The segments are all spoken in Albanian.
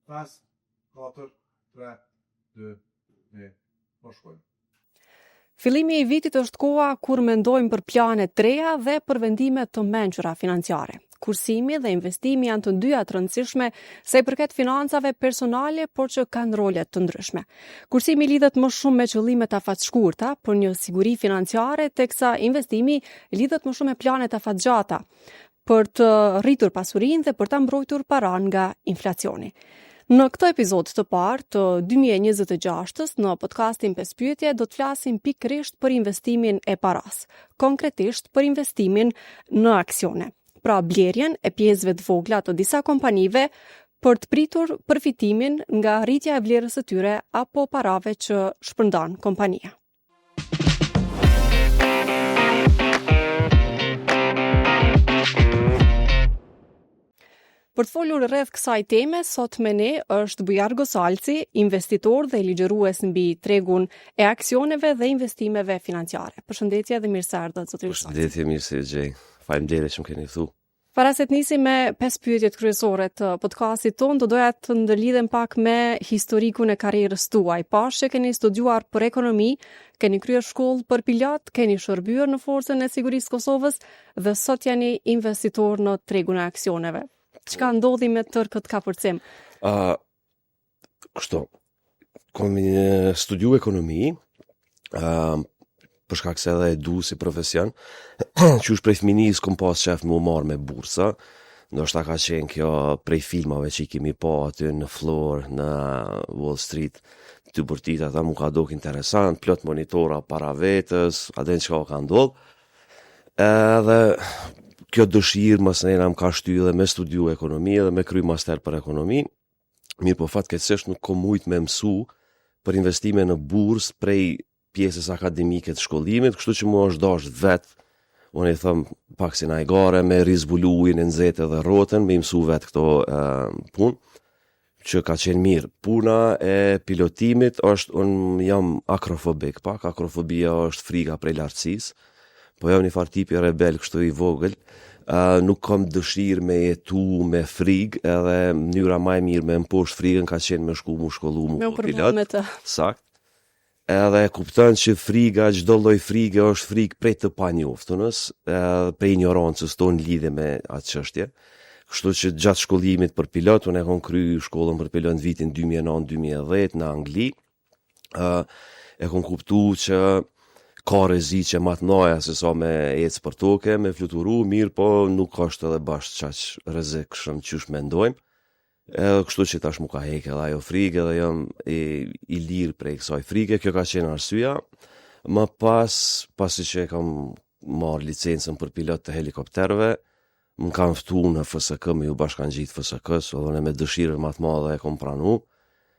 5, 4, 3, 2, 1, po shkojmë. Fillimi i vitit është koha kur mendojmë për plane të reja dhe për vendime të mençura financiare. Kursimi dhe investimi janë të dyja të rëndësishme sa i përket financave personale, por që kanë role të ndryshme. Kursimi lidhet më shumë me qëllime të afatshkurta për një siguri financiare, teksa investimi lidhet më shumë me plane të afatgjata për të rritur pasurinë dhe për ta mbrojtur paran nga inflacioni. Në këtë episod të parë të 2026-s në podcastin 5 pyetje do të flasim pikërisht për investimin e paras, konkretisht për investimin në aksione. Pra blerjen e pjesëve të vogla të disa kompanive për të pritur përfitimin nga rritja e vlerës së tyre apo parave që shpërndan kompania. Për të folur rreth kësaj teme, sot me ne është Bujar Gosalci, investitor dhe ligjërues mbi tregun e aksioneve dhe investimeve financiare. Përshëndetje dhe mirë se ardhët, zotëri Gosalci. Përshëndetje, mirë se gjej. Faleminderit që më keni thu. Para se të nisim me 5 pyetjet kryesore të podcastit tonë, do doja të ndërlidhem pak me historikun e karrierës tuaj. Pash që keni studiuar për ekonomi, keni kryer shkollë për pilot, keni shërbyer në Forcën e Sigurisë Kosovës dhe sot jeni investitor në tregun e aksioneve. Çka ndodhi me tërë këtë kapërcim? Kështu, kom studiu ekonomi, për shkak se edhe e du si profesion, që është prej fëminis kom pas qef më marrë me bursa, ndoshta ka qenë kjo prej filmave që i kemi pa aty në floor, në Wall Street, të bërtit ata mu ka dok interesant, plot monitora para vetës, adhen që ka ndodhë, edhe kjo dëshirë mas nëjera më ka shty dhe me studiu ekonomi dhe me kry master për ekonomi, mirë po fatkeqësisht nuk kom mujt me mësu për investime në burs prej pjesës akademike të shkollimit, kështu që mua është dash vetë, unë i thëmë pak si najgare, me rizbulu ujnë e nxehtë dhe rrotën, me mësu vetë këto punë, që ka qenë mirë. Puna e pilotimit është, unë jam akrofobik pak, akrofobia është frika prej lartësisë, po jam një farë tipi rebel kështu i vogël, nuk kam dëshirë me jetu me frikë, edhe mënyra më e mirë me mposht frikën ka qenë me shkollu mu pilot. Sakt. Edhe kupton që frika, çdo lloj frike është frikë prej të panjoftënës, prej ignorancës tonë lidhe me atë çështje. Kështu që gjatë shkollimit për pilot, unë e kam kryer shkollën për pilot në vitin 2009-2010 në Angli. E kam kuptuar që ka rreziqe më të mëdha se sa me ecë për toke, me fluturu, mirë po nuk është edhe bashkë qaq rrezikshëm qysh mendojmë. Edhe kështu që tash mu ka hekë edhe ajo frikë dhe jam i lirë prej kësaj frike, kjo ka qenë arsyeja. Më pasi që kam marrë licencën për pilot të helikopterëve, më kanë ftuar në FSK me ju bashkangjit FSK-s, edhe me dëshirën më të madhe e kam pranuar.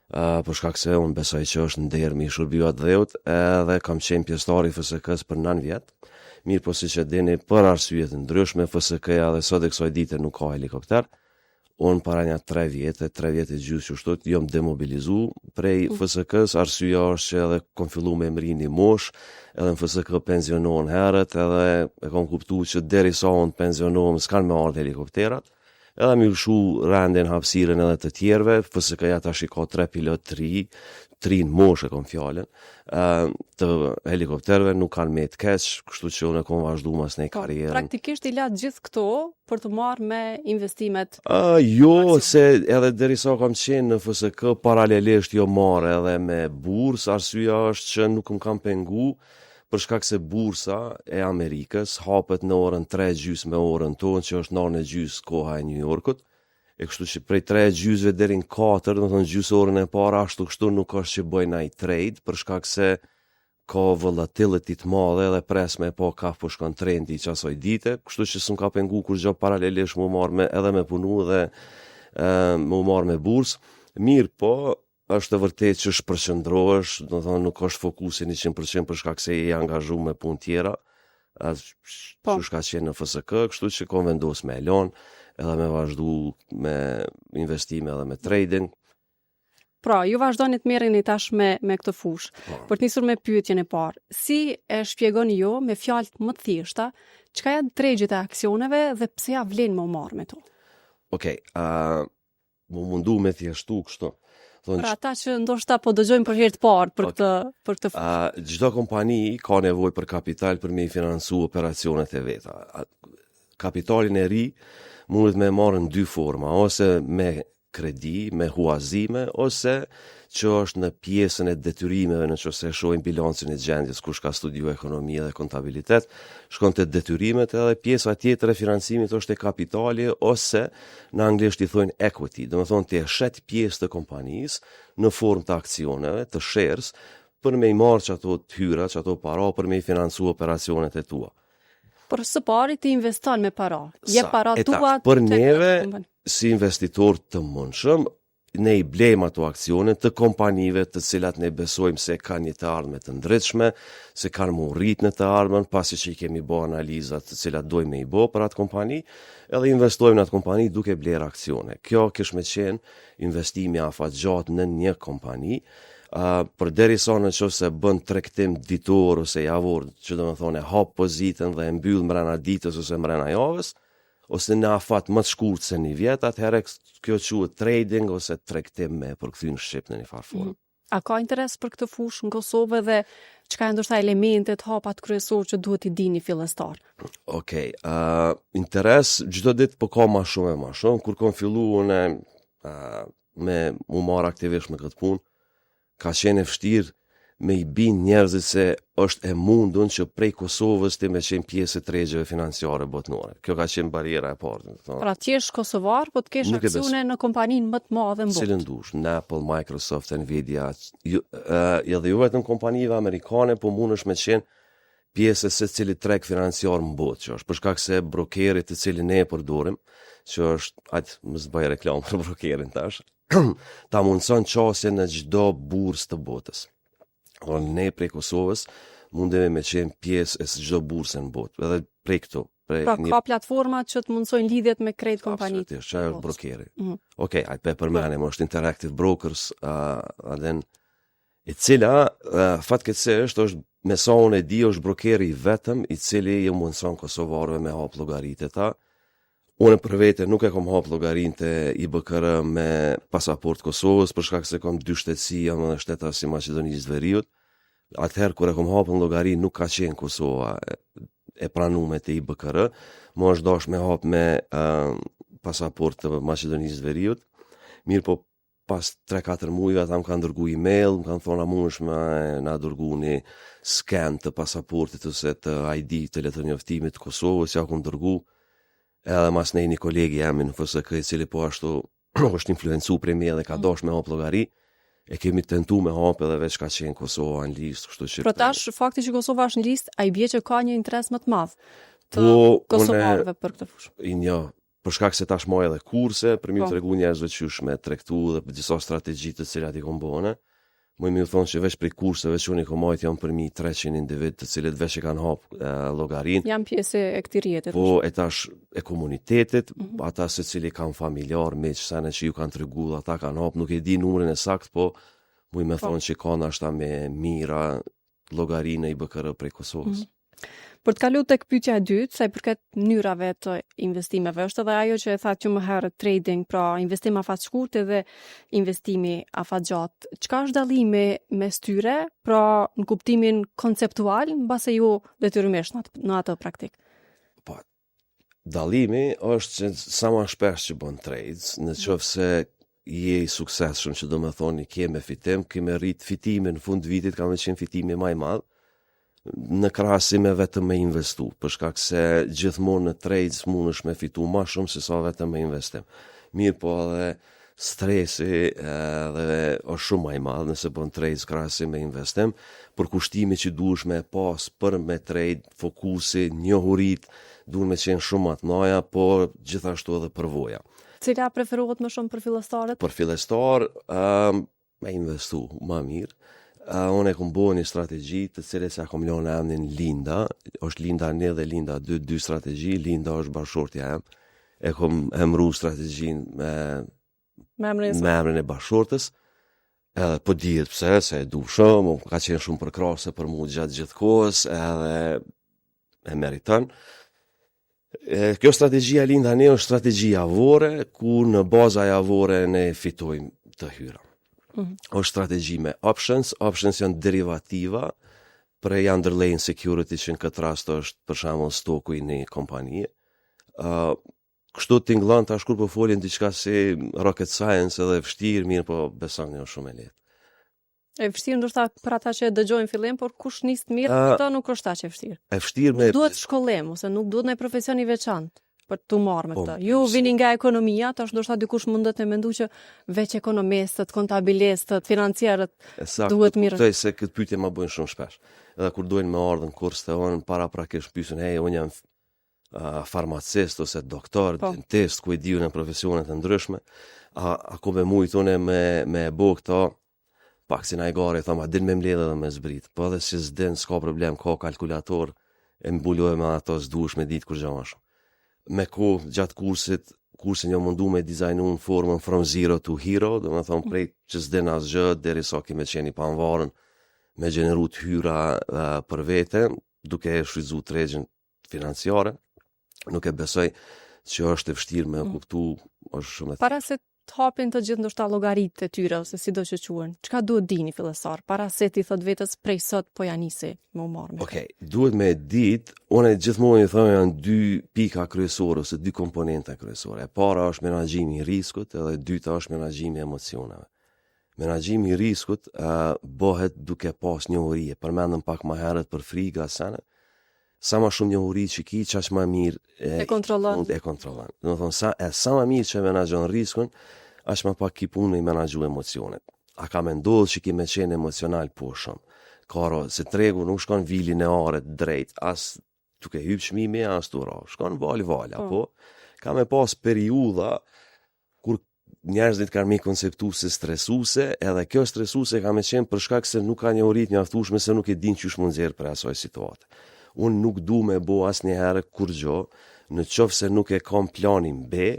Për shkak se unë besoj që është nder mi shërbiu atë dheut, edhe kam qenë pjesëtar i FSK-s për 9 vjet. Mirë po siç e dini, për arsye të ndryshme FSK-ja dhe sot e kësaj dite nuk ka helikopter. Unë para një 3 vjetë e gjysë që shtot, jom demobilizu prej FSK-s, arsyeja është që edhe kom fillu me mrini mosh, edhe në FSK pensionohen herët, edhe e kom kuptu që deri sa unë pensionohem s'kan me ardhë helikopterat, edhe mi lëshu randin hapësiren edhe të tjerve, FSK-ja tash i ka 3 pilot, 3 në mosh e kom fjallën, të helikopterve nuk kanë me të keq, kështu që unë e kom vazhdu mas në karierën. Praktikisht i latë gjithë këto për të marrë me investimet? Jo, se edhe derisa kam qenë në FSK, paralelisht jo marrë edhe me burs, arsyeja është që nuk më kam pengu, për shkak se bursa e Amerikës hapet në orën 3:30 me orën tonë, që është 9:30 koha e New Yorkut, e kështu që prej 3:30 deri në 4, do të thonë gjysë orën e parë ashtu kështu nuk është që bëj ndaj trade, për shkak se ka volatility të madhe dhe pres me pa ka po shkon trendi që asoj dite, kështu që s'm ka pengu kur gjë paralelisht mu marrë edhe me punu dhe mu marrë me burs. Mirë po, është e vërtet që shpërqendrohesh, do të thonë nuk është fokusi 100% për shkak se je angazhuar me punë tjera, që ka qenë në FSK, kështu që kam vendos me elon, edhe me vazhdu me investime edhe me trading. Pra, ju vazhdoni të merreni tash me këtë fushë. Për të nisur me pyetjen e parë, si e shpjegoni ju me fjalë më të thjeshta, çka janë tregjet e aksioneve dhe pse ja vlen më marrë me to? Okej, më mundu me thjeshtu kështu. Thonë, Për ata që ndoshta po dëgjojmë për herë të parë për këtë çdo kompani ka nevojë për kapital për me i financu operacionet e veta. Kapitalin e ri mundet me marrë në dy forma, ose me kredi, me huazime, ose që është në pjesën e detyrimeve, në që se shohim bilancin e gjendjes, kush ka studiu ekonomia dhe kontabilitet, shkon të detyrimet edhe pjesa tjetër e financimit është e kapitali, ose në anglisht i thojnë equity, dhe me thonë të e shet pjesë të kompanisë në formë të aksioneve, të shares, për me i marrë që ato të hyra, që ato para, për me i financu operacionet e tua. Por së pari ti investon me para. Je para tua për neve, si investitor të mundshëm, ne i blejmë ato aksione të kompanive të cilat ne besojmë se kanë një të ardhme të ndritshme, se kanë më rrit në të ardhmen, pasi që i kemi bo analizat të cilat dojmë me i bo për atë kompani, edhe investojmë në atë kompani duke blerë aksione. Kjo kish me qenë investimi afatgjatë në një kompani, për derisa në që se bën tregtim ditor ose javor, që do me thone hap pozitën dhe e mbyll mbrana ditës ose mbrana javës, ose në afat më të shkurt se një vjet, atëherë kjo quhet trading ose tregtim me përkthyer në shqip në një farë formë. A ka interes për këtë fushë në Kosovë dhe çka ndoshta elementet, hapat kryesor që duhet i dini fillestar? Okej, interes çdo ditë po ka më shumë e më shumë. Kur kam filluar me u marr aktivisht me këtë punë, ka qenë e vështirë me i bin njerëzit se është e mundun që prej Kosovës ti me qenë pjesë e tregjeve financiare botnore. Kjo ka qenë bariera e parë. Pra ti je kosovar, po të kesh aksione në kompaninë më të madhe në botë. Cilën dush, në Apple, Microsoft, Nvidia, edhe jo vetëm kompanive amerikane, po mundesh me qenë pjesë e secili treg financiar në botë, që është për shkak se brokerit të cilin ne e përdorim, që është, mos bëj reklam për brokerin tash, ta mundson qasje në çdo bursë të botës. Ne prej Kosovës mundemi me qenë pjesë e çdo bursë në botë, edhe prej këtu. Ka platforma që të mundsojnë lidhjet me krejt kompanitë. Absolutisht, që është brokeri. Okej, pe përmenem, është Interactive Brokers, e cila, fatkeqësisht është, me sa unë e di, është brokeri vetëm i cili i mundson kosovarëve me hap llogaritë ta. Unë për vete nuk e kom hap llogarinë të IBKR me pasaport Kosovës, për shkak se kom dy shtetësi, jam edhe shtetas si Maqedonisë së Veriut. Atëherë kur e kom hapën llogarinë nuk ka qenë Kosova e pranuar te IBKR, më është dash me hap me pasaport të Maqedonisë së Veriut. Mirë, po pas 3-4 muajve ata më kanë dërguar email, më kanë thonë a mundesh me na dërguani scan të pasaportit ose të ID të letërnjoftimit të Kosovës, ja kom dërguar. Edhe mas nej një kolegi jam në FSK, i cili po ashtu është influencu prej me dhe ka dash me hap llogari, e kemi tentu me hap edhe veç ka qenë Kosova në listë, kështu që. Por tash fakti që Kosova është në listë, ai bie që ka një interes më të madh të kosovarëve për këtë fushë. Për shkak se tash moj edhe kurse, për mi tregu njerëzve qysh me tregtu dhe për disa strategji të cilat i kom bëne. Më mi thonë që veç prej kurseve që unë i komajt janë për 300 individ të cilët veç e kanë hapë llogarinë. Jam pjesë e këtij rrjeti. Po e tash e komunitetit, ata se cili kanë familjar, miq, sane që ju kanë tregu, ata kanë hapë, nuk e di numrin e sakt, po më me thonë që kanë ashta me mira llogarinë i IBKR prej Kosovës. Për të kaluar tek pyetja e dytë, sa i përket mënyrave të investimeve, është edhe ajo që e thatë që më herët trading, pra investim afat shkurt dhe investimi afat gjatë. Çka është dallimi mes tyre, pra në kuptimin konceptual, mbase ju detyrimisht në atë praktik? Po, dallimi është që sa më shpesh që bën trades, në qoftë se je i suksesshëm, që do të thonë ke me fitim, ke me rrit fitimin në fund vitit, ka me qenë fitimi më i madh. Në krahasim me vetëm me investu, për shkak se gjithmonë në trades mundesh me fitu më shumë se sa vetëm me investim. Mirë, po edhe stresi dhe është shumë më i madh nëse bën trades krahasim me investim, për kushtime që duhesh me pas për me trade, fokusi, njohurit, duhen me qenë shumë më të mëdha, por gjithashtu edhe përvoja. Cila preferohet më shumë për fillestarët? Për fillestar, me investu më mirë. Unë e kom bo një strategji të cilës ja kom lënë emrin Linda, është Linda 1 dhe Linda 2, dy strategji, Linda është bashkëshortja em. E kom emru strategjin me emrin e bashkëshortës. Edhe po dihet pse, se e du shumë, ka qenë shumë përkrahase për mua gjatë gjithë kohës, edhe e meriton. Kjo strategjia lind tani është strategji javore, ku në baza javore ne fitojmë të hyra. Është strategji me options janë derivativa prej underlying security që në këtë rast është për shembull stoku i një kompanie. Kështu tingëllon tash kur po folin diçka si rocket science edhe e vështirë, mirë po besoni është shumë e lehtë. E vështirë ndoshta për ata që dëgjojnë fillim, por kush nis të mirë, këto nuk është aq e vështirë. E vështirë me Duhet shkollim ose nuk duhet ndonjë profesion i veçantë për të marrë me këtë. Ju vini nga ekonomia, tash ndoshta dikush mundet të mendojë që veç ekonomistët, kontabilistët, financierët duhet mirë. Kuptoj se këtë pyetje më bëjnë shumë shpesh. Edhe kur duhen me ardhën kurs të onë, paraprakisht pyesën, hey, unë jam farmacist ose doktor, dentist, ku e diu në profesione të ndryshme, a ku me mujtë une me bo këto, pak si na i gari, thoma, din me mledhe dhe me zbrit, po edhe si s'din, s'ka problem, ka kalkulator, e mbuloj me ato s'dush me ditë kur gjama shumë. Me ko, gjatë kursin jo mundu me dizajnu në formën from zero to hero, dhe me thonë prej që s'din asgjë, deri sa kime qeni pa nvarën, me gjeneru të hyra për vete, duke e shfrytzu tregjen financiare, nuk e besoj që është e vështirë me kuptu, është shumë e Para se të hapin të gjithë ndoshta llogaritë e tyre ose sido që quhen, çka duhet dini fillestar? Para se ti thot vetës prej sot po ja nisi me u marrë me. Okej, duhet me ditë, unë gjithmonë i them janë dy pika kryesore ose dy komponente kryesore. E para është menaxhimi i riskut edhe e dyta është menaxhimi i emocioneve. Menaxhimi i riskut bëhet duke pas njohuri. Përmendëm pak më herët për friga sana. Sa më shumë njohuri që ki, qaq më mirë e kontrollon. Do të thonë sa më mirë që menaxhon riskun, aq më pak ki punë me menaxhu emocionet. A ka mendodhur që ki me qenë emocional po shumë. Karo, se tregu nuk shkon vilin e aret drejt, as duke hyp çmimi, as tura. Shkon val, apo ka me pas periudha kur njerëzit kanë me konceptu se stresuse, edhe kjo stresuse ka me qenë për shkak se nuk ka njohurit mjaftueshme se nuk e din çysh mund nxjerr për asaj situate. Unë nuk du me bo asnjëherë kur gjo, në qoftë se nuk e kam planin B,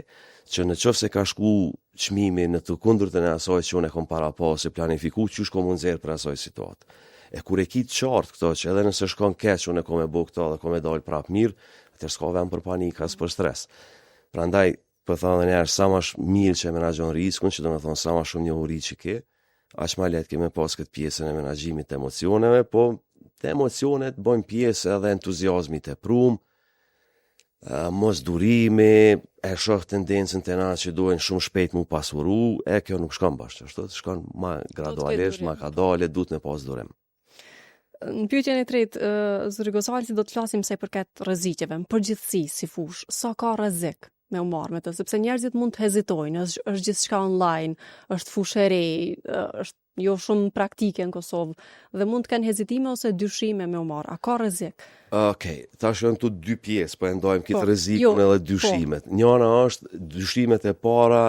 që në qoftë se ka shku çmimi në të kundërtën e asaj që unë e kam para pas e planifiku çysh kom mund nxjerr për asaj situatë. E kur e ki të qartë këto që edhe nëse shkon keq unë e kom e bo këto dhe kom e dal prap mirë, atëherë s'ka vend për panik as për stres. Prandaj po thonë edhe njerëz sa më mirë që menaxhon riskun, që do të thonë sa më shumë njohuri që ke, aq më lehtë ke me pas këtë pjesën e menaxhimit të emocioneve, po të emocionet bojnë pjesë edhe entuziazmit e prum, mos durimi, e shoh tendencën të na që duhen shumë shpejt mu pasuru, kjo nuk shkon bashkë, shkon ma gradualisht, ma ka dale, duhet me pas durim. Në pyetjen e tretë, zëri Gosali, do të flasim se i përket rrezikeve, në përgjithësi si fush, sa ka rrezik me u marrë me të, sepse njerëzit mund të hezitojnë, është gjithçka online, është fushë e re, është jo shumë praktike në Kosovë, dhe mund të kenë hezitime ose dyshime me u marrë. A ka rrezik? Okej, tash janë tu dy pjesë, po e ndajmë këtë rrezikun edhe dyshimet. Njëra është dyshimet e para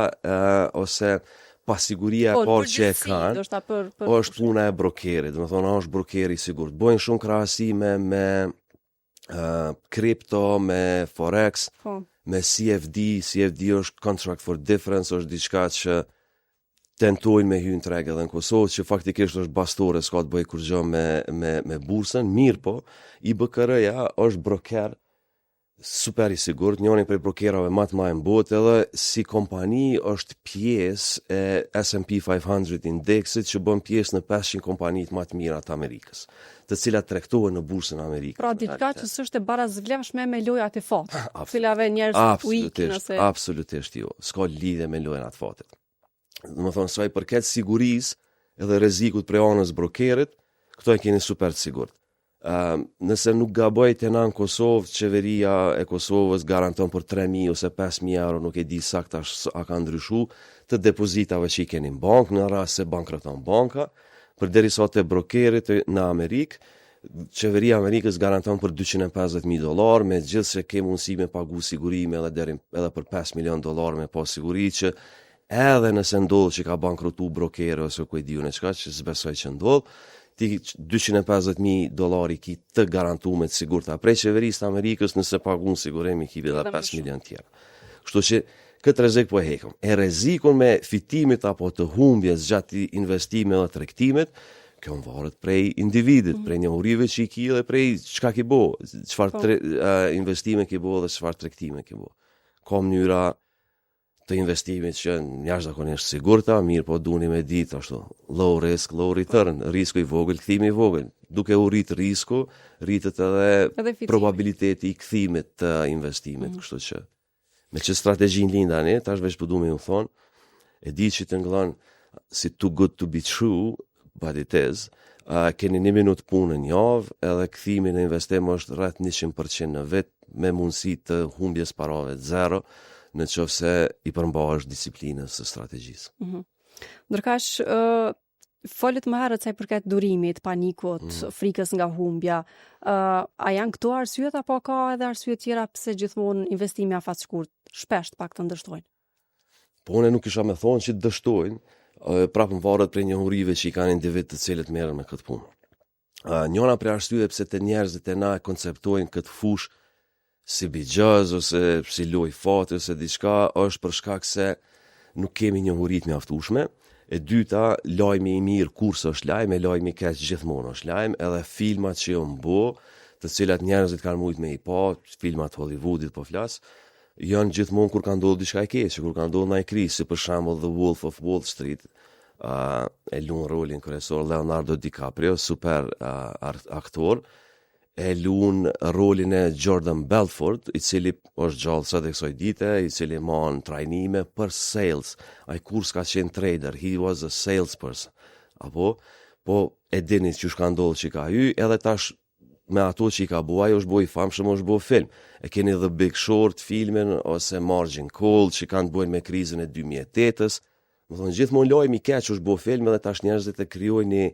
ose pasiguria e parë që e kanë, është puna e brokerit, do të thonë është brokeri i sigurt. Bojnë shumë krahasime me kripto, me forex, me CFD është contract for difference, është diçka që tentojnë me hyrë në treg edhe në Kosovë, që faktikisht është bastore, s'ka të bëj kur gjë me bursën, mirë po, IBKR-ja është broker super i sigurt, njëri prej brokerave më të mëdhenj në botë, edhe si kompani është pjesë e S&P 500 indeksit që bën pjesë në 500 kompanitë më të mira të Amerikës, të cilat tregtohen në bursën e Amerikës. Pra diçka që s'është e barazvlefshme me lojat e fatit, cilave njerëzit u ikin ose absolutisht jo, s'ka lidhje me lojën e fatit. Do të thonë sa i përket sigurisë edhe rrezikut prej anës brokerit, këto e keni super të sigurt. Nëse nuk gaboj të në Kosovë, qeveria e Kosovës garanton për 3.000 ose 5.000 euro, nuk e di sakta a ka ndryshu, të depozitave që i keni në bankë, në rast se bankroton banka, për deri sa të brokerit në Amerikë, qeveria Amerikës garanton për $250,000, me gjithë se ke mundësi me pagu sigurime edhe për $5 milion me pas siguri që edhe nëse ndodhë që ka bankrotu brokere ose ku e diju në qka, që s'besoj që ndodhë, ti $250,000 ki të garantuar me të sigurta prej qeverisë të Amerikës nëse pagun sigurimi ki edhe 5 milion tjera. Kështu që këtë rrezik po e hekum. E rrezikun me fitimit apo të humbjes gjatë investimit dhe tregtimit, Kjo varet prej individit, prej njohurive që i ki dhe prej çka ki bo, çfarë investime ki bo dhe çfarë tregtime ki bo. Ka mënyra të investimit që jashtëzakonisht sigurta, mirë po duni me ditë ashtu, low risk, low return, risku i vogël, kthimi i vogël. Duke u rrit risku, rritet edhe probabiliteti i kthimit të investimit, kështu që me që strategjin linda ne, tash veç po du me ju thonë, e di që të ngëllon si too good to be true, but it is, keni 1 minutë punë në javë, edhe kthimi në investim është rreth 100% në vit, me mundësi të humbjes parave 0, në qoftë se i përmbahesh disiplinës së strategjisë. Ndërkaq, folet më herët sa i përket durimit, panikut, frikës nga humbja. A janë këto arsyet apo ka edhe arsye tjera pse gjithmonë investimi afatshkurt shpesh pak të ndështojnë? Po unë nuk isha me thonë që dështojnë, prapë më varet prej njohurive që i kanë individ të cilët merren me këtë punë. Njëra prej arsyeve pse të njerëzit e na konceptojnë këtë fushë si bigjaz ose si lojë fati ose diçka është për shkak se nuk kemi njohuri të mjaftueshme. E dyta, lajmi i mirë kurse është lajm, lajmi i keq gjithmonë është lajm, edhe filmat që janë bo, të cilat njerëzit kanë mujt me i pa, filmat Hollywoodit po flas, janë gjithmonë kur ka ndodhur diçka e keqe, kur ka ndodhur ndonjë krizë, si për shembull The Wolf of Wall Street, e luan rolin kryesor Leonardo DiCaprio, super aktor, e luan rolin e Jordan Belfort, i cili është gjallë sot e kësaj dite, i cili man trajnime për sales. Ai kur s'ka qenë trader, he was a salesperson. Apo, po e dini që ka ndodhur që ka hy, edhe tash me ato që i ka bua, është bo i famshëm, është bo film. E keni The Big Short filmin, ose Margin Call, që kanë të bojnë me krizën e 2008-ës. Më thonë, gjithmonë lojmë i keq është bo film, edhe tash njerëzit e krijojnë një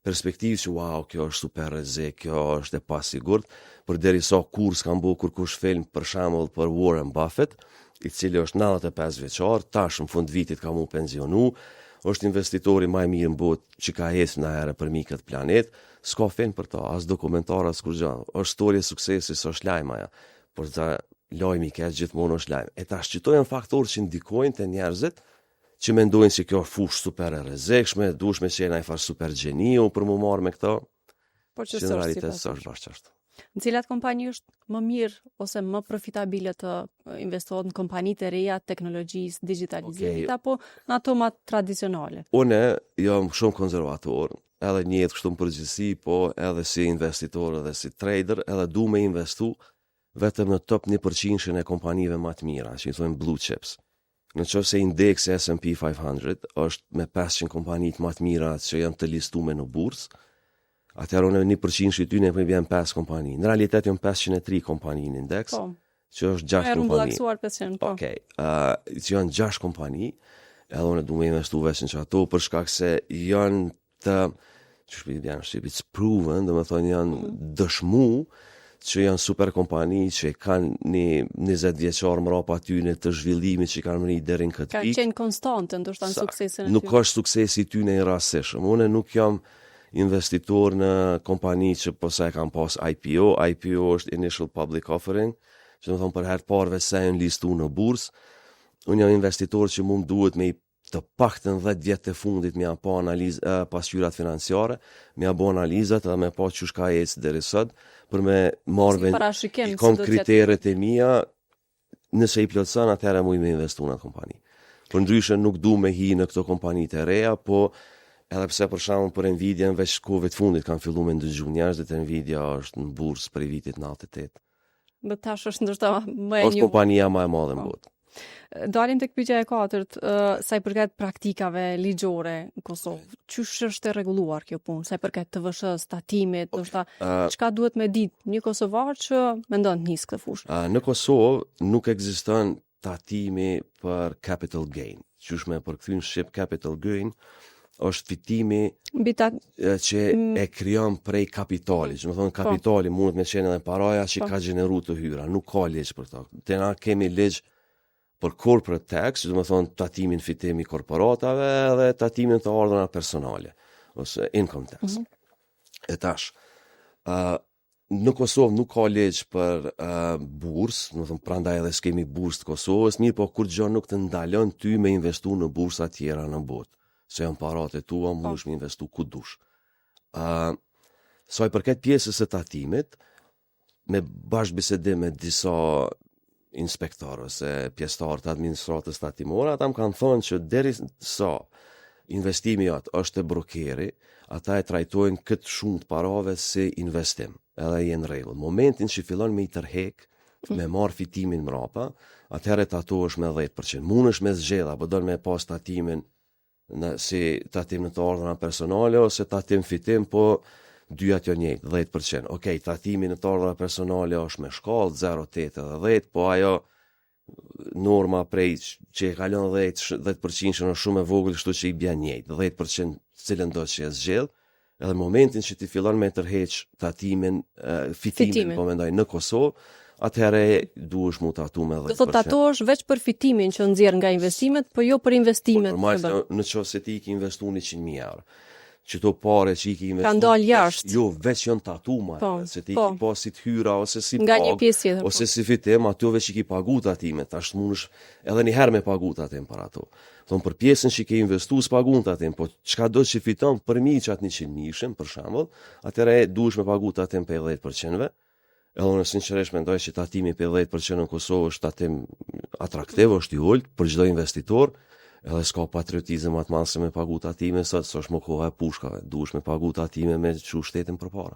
perspektivë që wow, kjo është super rrezik, kjo është e pasigurt, për derisa kur s'kan bo kur kush film për shembull për Warren Buffett, i cili është 95 vjeçar, tash në fund vitit ka mu pensionu, është investitori më i mirë në botë që ka ecë në herë për mi këtë planet, s'ka film për ta, as dokumentar, as kur gjë. Është histori e suksesit, s'është lajm ajo, por ta lajmi i keq gjithmonë është lajm. E tash çto janë faktorë që ndikojnë te njerëzit që mendojnë se kjo fushë super e rrezikshme, duhesh me qenë ai far super gjeniu për mu marrë me këto. Por që në realitet s'është bashkë ashtu. Në cilat kompani është më mirë ose më profitabile të investohet në kompanitë e reja, teknologjisë, digitalizimit, apo në ato më tradicionale? Unë jam shumë konservator, edhe një jetë kështu në përgjithësi, po edhe si investitor edhe si trader, edhe du me investu vetëm në top 1% e kompanive më të mira, që i thonë blue chips. Në qoftë se indeksi S&P 500 është me 500 kompanit më të mira që janë të listume në bursë, atëherë unë 1% i tyre më vjen 5 kompani. Në realitet janë 503 kompani në indeks, që është 6 kompani. Mbullaksuar 500, po. Okej, që janë 6 kompani, edhe unë du me investu veç në ato për shkak se janë të, që shpiti janë shqipit, it's proven, dhe me thonë janë dëshmu, që janë super kompani që kanë një 20 vjeçar mrapa tyne të zhvillimit që kanë mri deri në këtë pikë. Ka qenë konstante ndoshta në suksesin e tyre. Nuk është suksesi i tyne i rastësishëm. Unë nuk jam investitor në kompani që posa e kam pas IPO. IPO është Initial Public Offering, që do thonë për herë të parë se janë listu në bursë. Unë jam investitor që mund duhet me të paktën 10 vjet të fundit me pa analizë pasqyrat financiare, me bë analizat dhe me pa çush ka ecë deri sot për me marrë kom kriteret e mia, nëse i plotson atëherë mund me investu në kompani. Por ndryshe nuk du me hi në këto kompanitë e reja, po edhe pse për shembull për Nvidia në veç kohëve të fundit kanë filluar me ndëgju njerëzit, Nvidia është në bursë për vitit 98. Dhe tash është ndoshta më e është kompania më e madhe në botë. Dalim tek pyetja e katërt, sa i përket praktikave ligjore në Kosovë. Çysh është e rregulluar kjo punë? Sa i përket TVSH-s, tatimit, ndoshta çka duhet me ditë një kosovar që mendon të nisë këtë fushë? Në Kosovë nuk ekziston tatimi për capital gain. Qysh me përkthyn shqip capital gain është fitimi që e krijon prej kapitali. Do të thonë kapitali mund të qenë edhe paraja që ka gjeneruar të hyra, nuk ka ligj për to. Te na kemi ligj për corporate tax, do të thonë tatimin fitimi korporatave dhe tatimin të ardhurave personale ose income tax. E tash, në Kosovë nuk ka ligj për bursë, do të thonë prandaj edhe s'kemi bursë të Kosovës, mirë po kur gjë nuk të ndalon ty me investu në bursa tjera në botë. Se janë paratë tua, mundesh me investu ku dush. Sa i përket pjesës së tatimit, me bashkëbisedim me disa inspektorë ose pjesëtarë të administratës tatimore, ata më kanë thonë që deri sa investimi atë është e brokeri, ata e trajtojnë këtë shumë të parave si investim, edhe jenë rregull. Momentin që fillon me i tërhek, me marë fitimin mrapa, atëherë tatohesh me 10%. Mundesh me zgjedh apo don me pas tatimin si tatim në të ardhurën personale ose tatim fitim, po dyat janë njëjtë, 10%. Okej, tatimi në të ardhurën personale është me shkallë 0,8 edhe 10, po ajo norma prej që e kalon 10% që është shumë e vogël, kështu që i bën njëjtë, 10% cilën do që e zgjedh. Edhe në momentin që ti fillon me tërheq tatimin, fitimin, po mendoj në Kosovë, atëherë duhesh mu tatu me 10%. Do të tatohesh veç për fitimin që nxjerr nga investimet, po jo për investimet. Në qoftë se ti i ke investuar 100.000 euro, që to pare që i ke investuar, ka dalë jashtë. Jo, veç janë tatuar, se ti i ke pas si të hyra ose si nga një pjesë tjetër, ose si fitim, aty veç i ke pagu tatimet, tash mundesh edhe një herë me pagu tatim për ato. Thon për pjesën që ke investuar s'pagun tatim, po çka do që fiton për miqat 100.000, për shembull, atëherë duhesh me pagu tatim për 10%-ve. Edhe unë sinqerisht mendoj që tatimi për 10% në Kosovë është tatim atraktiv, është i ulët për çdo investitor, edhe s'ka patriotizëm atë madh se me pagu tatime, sot s'është më koha e pushkave, duhesh me pagu tatime me çu shtetin përpara.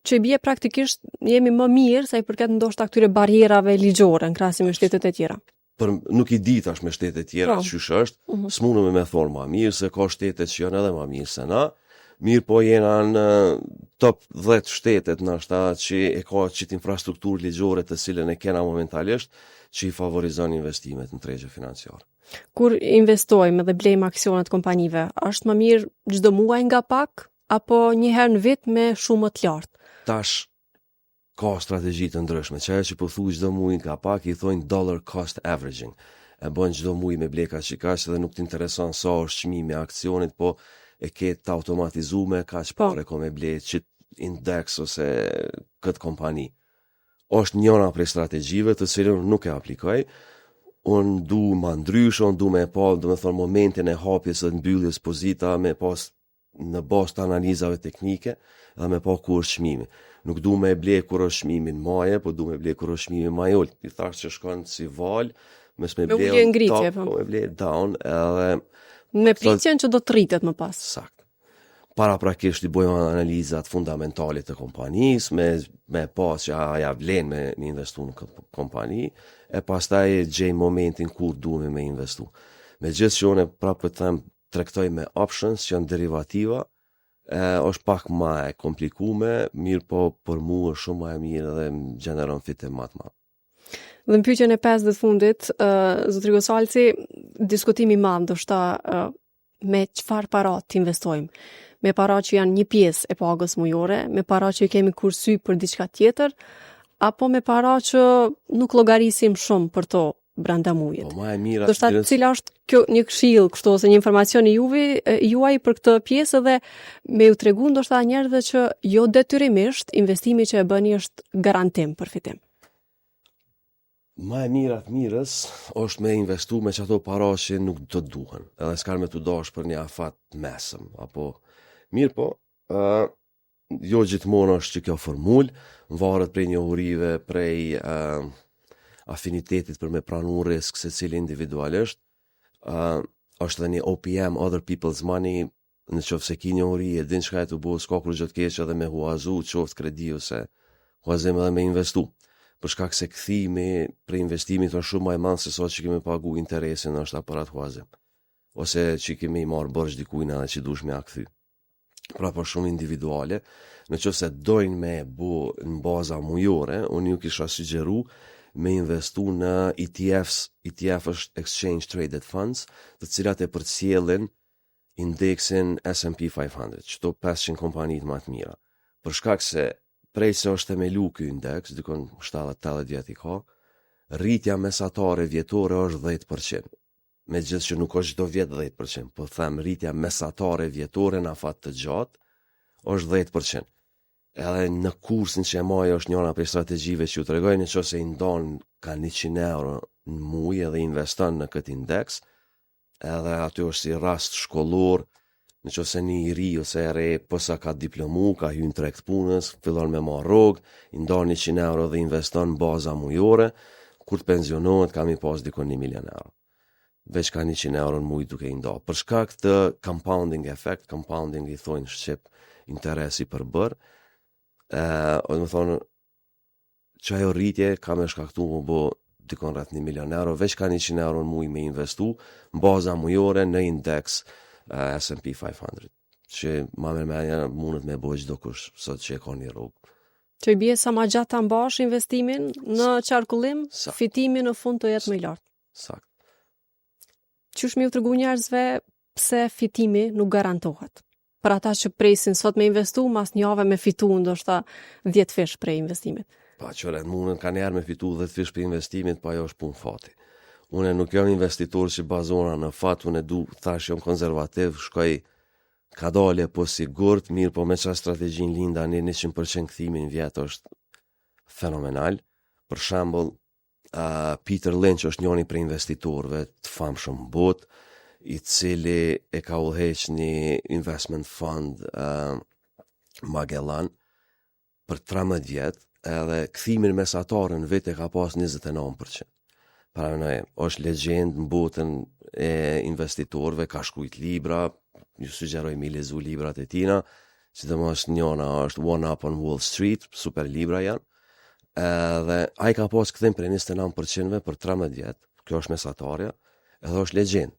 Që bie praktikisht jemi më mirë sa i përket ndoshta këtyre barrierave ligjore në krahasim me shtetet e tjera. Për nuk i di tash me shtetet e tjera çysh është, s'mundem me thonë më mirë se ka shtete që janë edhe më mirë se na. Mirë po jena në top 10 shtetet nështë që e ka qitë infrastrukturë ligjore të cilën e kena momentalisht që i favorizon investimet në tregje financiare. Kur investojmë dhe blejmë aksionet kompanive, është më mirë çdo muaj nga pak apo një herë në vit me shumë të lartë? Tash ka strategji të ndryshme, që po thuaj çdo muaj nga pak i thonë dollar cost averaging. E bën çdo muaj me bleka çikash dhe nuk të intereson sa është çmimi i aksionit, po e ke të automatizume, ka që pare ko me ble qëtë indeks ose këtë kompani. Është njëra prej strategjive të cilën nuk e aplikoj, unë du ma ndryshë, unë du me pa, du me thonë momentin e hapjes dhe mbylljes pozita, me pas në bazë të analizave teknike, dhe me pa kur është shmimi. Nuk du me ble kur është shmimi në maje, po du me ble kur është shmimi majol. I thash që shkon si val, mes me ble top, me ble down, edhe me pritjen që do të rritet më pas. Sakt. Para prakisht i bojmë analizat fundamentale të kompanisë, me pas që aja vlen me investu në kompani, e pastaj gjejmë momentin kur duhemi me investu. Me gjithë që unë prapë të them trektoj me options që janë derivativa, është pak ma e komplikume, mirë po për mu është shumë ma e mirë dhe më gjeneron fitim ma të madh. Dhe në pyetjen e 50 fundit, zotri Gosalci, diskutimi madh ndoshta me çfarë para të investojmë. Me para që janë një pjesë e pagës mujore, me para që i kemi kursy për diçka tjetër, apo me para që nuk llogarisim shumë për to brenda muajit. Po më e mira. Ndoshta cila është kjo një këshill, kështu ose një informacion i juaj për këtë pjesë dhe me u tregu ndoshta njerëzve që jo detyrimisht investimi që e bëni është garantim për fitim. Ma e mirat mirës është me investu me që ato para që nuk të duhen, edhe s'kar me të dash për një afat mesëm, apo mirë po, jo gjithmonë është që kjo formull, varet prej njohurive, prej afinitetit për me pranu risk se cili individualisht, është dhe një OPM, Other People's Money, në qoftë se ki njohuri, e din çka e të bo, s'ka kur gjithë keqë edhe me huazu, qoftë kredi ose huazim edhe me investu. Për shkak se kthimi për investimin është shumë më i madh se sa që kemi pagu interesin është aparat huazim. Ose që kemi marrë borxh dikujt edhe që duhesh me ia kthy. Pra për shumë individuale, nëse dojnë me bu në baza mujore, unë ju kisha sugjeru me investu në ETFs, ETF është Exchange Traded Funds, të cilat e përcjellin indeksin S&P 500, çdo 500 kompanitë më të mira. Për shkak se prej se është themelu ky indeks, dikon 70-80 vjet i ka, rritja mesatare vjetore është 10%. Me gjithë që nuk është çdo vjet 10%, po them rritja mesatare vjetore në afat të gjatë është 10%. Edhe në kursin që e maj është njëra prej strategjive që ju tregoj, nëse i ndon ka 100 euro në muaj edhe investon në këtë indeks, edhe aty është si rast shkollor Në që se një i ri ose e re, përsa ka diplomu, ka hyn treg të punës, fillon me marrë rrogë, i ndon 100 euro dhe investon në baza mujore, kur të pensionohet ka mi pas dikon 1 milion euro. Veç ka 100 euro në mujë duke i ndo. Për shkak të compounding effect, compounding i thojnë shqip interesi për bërë, o më thonë, që ajo rritje ka me shkaktu më bo dikon rreth 1 milion euro, veç ka 100 euro në mujë me investu, në baza mujore në indeks S&P 500, që ma me menja mundet me bo çdo kush sot që e ka një rrugë. Që i bie sa ma gjatë ta mbash investimin në qarkullim, Sa. fitimi në fund të jetë më i lartë. Sakt. Qysh mi u tregu njerëzve pse fitimi nuk garantohet? Për ata që presin sot me investu, mas një javë me fitu ndoshta 10 fish prej investimit. Pa qëre, mundet ka njerë me fitu 10 fish për investimit, pa jo është pun fati. Une nuk jam investitor që bazona në fat, une du, thash jam konservativ, shkoj ka dalje po sigurt, mirë po me qa strategjin linda një 100% këthimin vjetë është fenomenal. Për shembull, Peter Lynch është njëri prej investitorëve të famshëm në botë, i cili e ka udhëheq një investment fund Magellan për 13 vjetë, edhe kthimin mesatar në vit e ka pas 29%. Para menoj, është legjend në botën e investitorëve, ka shkruajt libra, ju sugjeroj mi lezu librat e tina, sidomos njëna është One Up on Wall Street, super libra janë, edhe ai ka pas kthim për 29% për 13 vjet, kjo është mesatarja, edhe është legjend.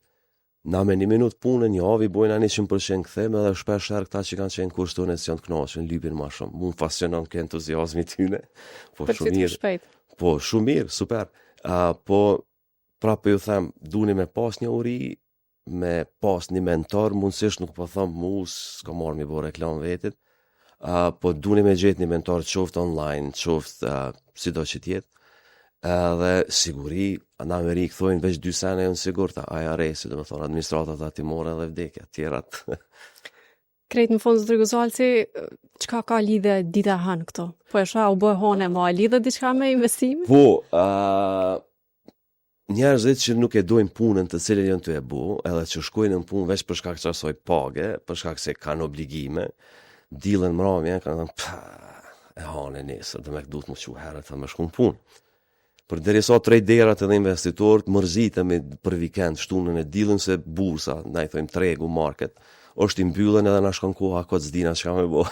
Na me 1 minutë punë një javë i bojna 100% kthim, edhe shpesh herë këta që kanë qenë kurs tonë janë të kënaqur, lypin më shumë. Mu pasionon kë entuziazmi tyne. Po Për shumë fitu mirë. shpejt. Po shumë mirë, super. Po prapë ju them, duni me pas një uri, me pas një mentor, mundësisht nuk po them mu, s'ka marrë mi bo reklam vetit, po duni me gjetë një mentor qoftë online, qoftë sido që tjetë, dhe siguri, në Amerikë thojnë veç 2 sene janë sigurta, IRS, do me thonë, administratat atimore dhe vdekja, tjerat. Krejt në fund Zotri Gozalci, çka ka lidhe dita e hënë këto? Po e shoha u bë hone ma, lidhe diçka me investimin? Po, njerëzit që nuk e dojnë punën të cilën janë të e bu, edhe që shkojnë në punë veç për shkak që asoj page, për shkak se kanë obligime, dilën mramje, kanë thënë, e hane nesër, dhe me këdut më që herët dhe me shku në punë. Për derisa traderat edhe investitorët mërzitemi për vikend shtunën e dilën se bursa, na i thojmë tregu, market, është i mbyllën edhe na shkon koha kot s'dina çka me bo.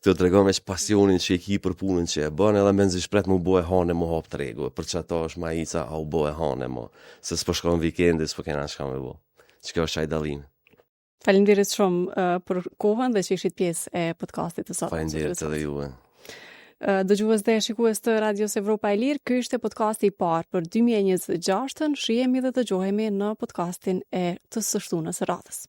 Të tregon me pasionin që i ki për punën që e bën, edhe me nxishpret më bo e hane më hap tregu, për që ata është ma ica, a u bo e hane më, se s'po shkon vikendi, s'po kena çka me bo. Që kjo është qaj dalimi. Faleminderit shumë për kohën dhe që ishit pjesë e podcastit të sot. Faleminderit edhe juve. Dëgjues dhe shikues të Radios Evropa e Lirë, ky ishte podcasti i parë për 2026-ën, shihemi dhe dëgjohemi në podcastin e të së shtunës së radhës.